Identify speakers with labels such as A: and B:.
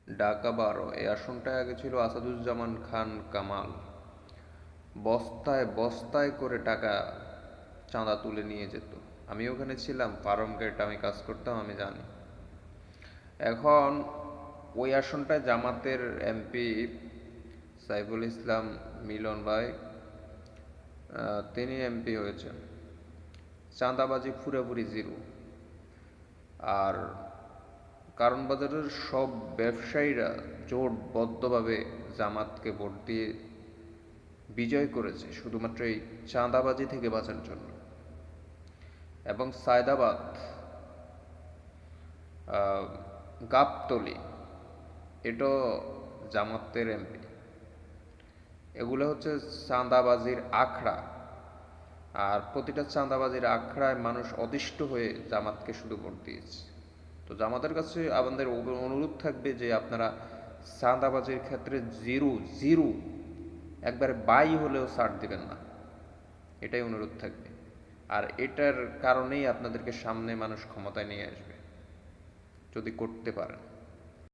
A: ঢাকা 12 এই আসনটায় আগে ছিল আসাদুজ্জামান খান কামাল। বস্তায় বস্তায় করে টাকা চাঁদা তুলে নিয়ে যেত। আমি ওখানে ছিলাম, ফার্ম গেট আমি কাজ করতাম, আমি জানি। এখন ওই আসনটায় জামাতের এমপি সাইফুল ইসলাম মিলন ভাই, তিনি এমপি হয়েছেন। চাঁদাবাজি পুরোপুরি জিরো। আর কারণ বাজারের সব ব্যবসায়ীরা জোটবদ্ধভাবে জামাতকে ভোট দিয়ে বিজয় করেছে শুধুমাত্র এই চাঁদাবাজি থেকে বাঁচার জন্য। এবং সায়দাবাদ, গাবতলী, এটাও জামাতের এমপি। এগুলো হচ্ছে চাঁদাবাজির আখড়া। আর প্রতিটা চাঁদাবাজির আখড়ায় মানুষ অতিষ্ঠ হয়ে জামাতকে শুধু ভোট দিয়েছে। তো জামাতের কাছে আমাদের অনুরোধ থাকবে যে আপনারা চাঁদাবাজির ক্ষেত্রে জিরো জিরো, একবারে বাই হলেও ছাড় দিবেন না, এটাই অনুরোধ থাকবে। আর এটার কারণেই আপনাদেরকে সামনে মানুষ ক্ষমতায় নিয়ে আসবে, যদি করতে পারেন।